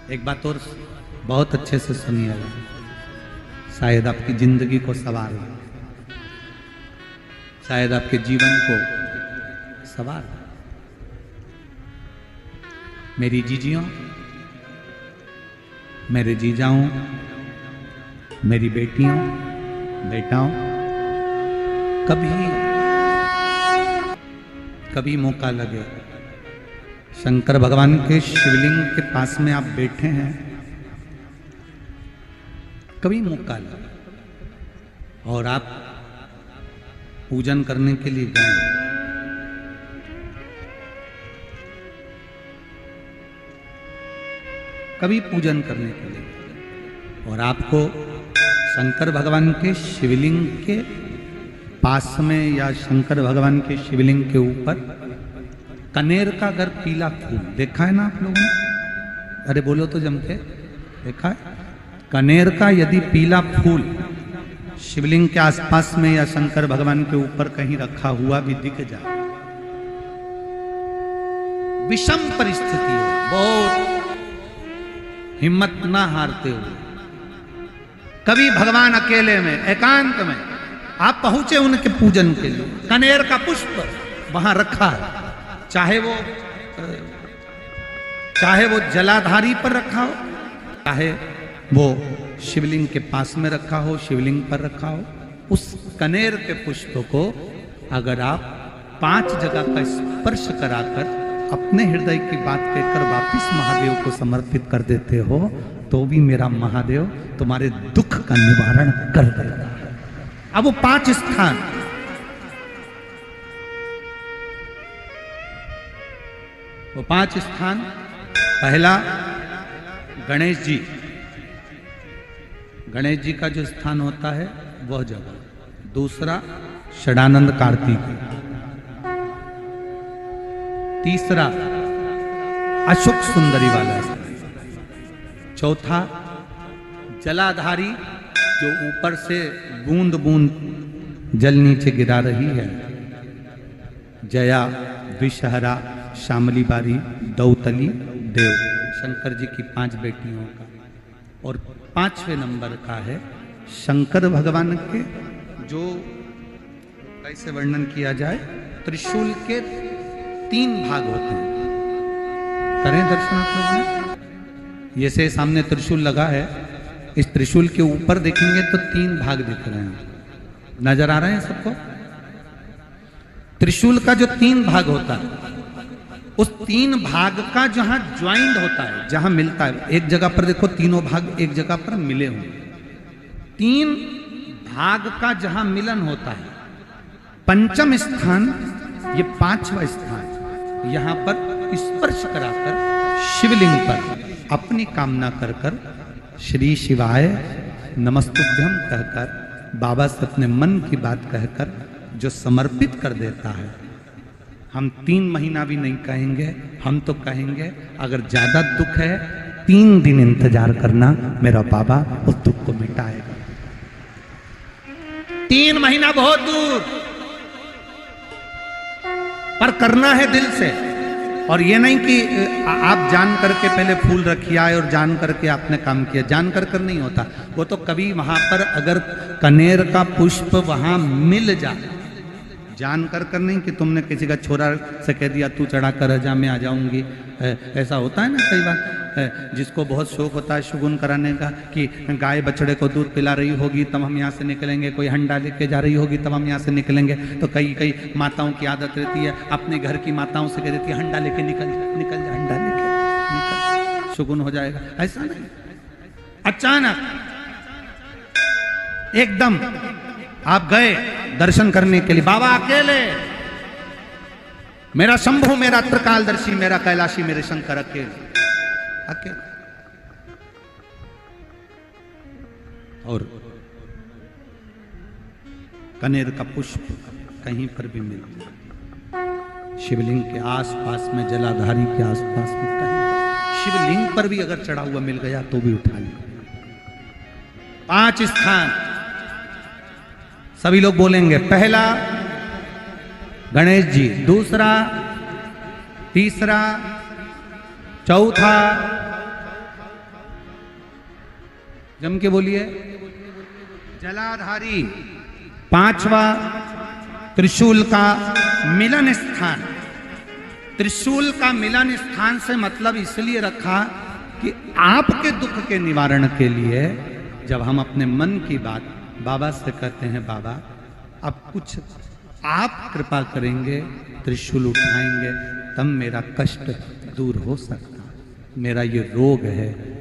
एक बात और बहुत अच्छे से सुनिएगा, शायद आपकी जिंदगी को सवार हो, शायद आपके जीवन को सवार हो। मेरी जीजियों, मेरे जीजाओं, मेरी बेटियों, बेटाओं, कभी मौका लगे, शंकर भगवान के शिवलिंग के पास में आप बैठे हैं, कभी मौका लगे और आप पूजन करने के लिए गए, कभी पूजन करने के लिए और आपको शंकर भगवान के शिवलिंग के पास में या शंकर भगवान के शिवलिंग के ऊपर कनेर का अगर पीला फूल देखा है ना आप लोगों ने, अरे बोलो तो जम के, देखा है? कनेर का यदि पीला फूल शिवलिंग के आसपास में या शंकर भगवान के ऊपर कहीं रखा हुआ भी दिख जाए, विषम परिस्थिति हो, बहुत हिम्मत ना हारते हुए कभी भगवान अकेले में एकांत में आप पहुंचे उनके पूजन के लिए, कनेर का पुष्प वहां रखा है, चाहे वो जलाधारी पर रखा हो, चाहे वो शिवलिंग के पास में रखा हो, शिवलिंग पर रखा हो, उस कनेर के पुष्प को अगर आप 5 जगह का स्पर्श कराकर अपने हृदय की बात कहकर वापिस महादेव को समर्पित कर देते हो, तो भी मेरा महादेव तुम्हारे दुख का निवारण कर देगा। अब वो 5 स्थान, वो 5 स्थान, पहला गणेश जी, गणेश जी का जो स्थान होता है वह जगह, दूसरा षडानंद कार्तिक, तीसरा अशोक सुंदरी वाला, चौथा जलाधारी जो ऊपर से बूंद बूंद जल नीचे गिरा रही है, जया, विषहरा, श्यामली बारी, दौतली, देव, शंकर जी की 5 बेटियों का, और 5वें नंबर का है शंकर भगवान के, जो कैसे वर्णन किया जाए, त्रिशूल के 3 भाग होते हैं। करें दर्शन आप लोगों ने, ये से सामने त्रिशूल लगा है, इस त्रिशूल के ऊपर देखेंगे तो 3 भाग दिख रहे हैं, नजर आ रहे हैं सबको? त्रिशूल का जो 3 भाग होता है, उस 3 भाग का जहां ज्वाइंट होता है, जहां मिलता है, एक जगह पर देखो तीनों भाग एक जगह पर मिले हुए, 3 भाग का जहां मिलन होता है, 5वां स्थान, ये 5वां स्थान, यहां पर स्पर्श कराकर शिवलिंग पर अपनी कामना कर कर श्री शिवाय नमस्तुभ्यम कहकर, बाबा से अपने मन की बात कहकर जो समर्पित कर देता है, हम 3 महीना भी नहीं कहेंगे, हम तो कहेंगे अगर ज्यादा दुख है 3 दिन इंतजार करना, मेरा बाबा उस दुख को मिटाएगा। 3 महीना बहुत दूर, पर करना है दिल से, और ये नहीं कि आप जान करके पहले फूल रखिए आए और जान करके आपने काम किया, जान कर नहीं होता वो तो, कभी वहां पर अगर कनेर का पुष्प वहां मिल जाए, जान कर नहीं कि तुमने किसी का छोरा से कह दिया तू चढ़ा कर जा, मैं आ जाऊंगी, ऐसा होता है ना कई बार, जिसको बहुत शौक होता है शगुन कराने का, कि गाय बछड़े को दूध पिला रही होगी तब हम यहाँ से निकलेंगे, कोई हंडा लेके जा रही होगी तब हम यहाँ से निकलेंगे, तो कई माताओं की आदत रहती है, अपने घर की माताओं से कह देती है हंडा लेके निकल जा, हंडा लेके निकल, शगुन हो जाएगा। ऐसा नहीं, अचानक एकदम आप गए दर्शन करने के लिए, बाबा अकेले, मेरा शंभु, मेरा त्रिकालदर्शी, मेरा कैलाशी, मेरे शंकर अकेले, और कनेर का पुष्प कहीं पर भी मिल जाए, शिवलिंग के आसपास में, जलाधारी के आसपास में, कहीं शिवलिंग पर भी अगर चढ़ा हुआ मिल गया तो भी उठा लिया। 5 स्थान सभी लोग बोलेंगे, पहला गणेश जी, दूसरा, तीसरा, चौथा, जम के बोलिए। जलाधारी, पांचवा त्रिशूल का मिलन स्थान। त्रिशूल का मिलन स्थान से मतलब इसलिए रखा कि आपके दुख के निवारण के लिए जब हम अपने मन की बात बाबा से कहते हैं, बाबा अब कुछ आप कृपा करेंगे, त्रिशूल उठाएंगे, तब मेरा कष्ट दूर हो सकता, मेरा ये रोग है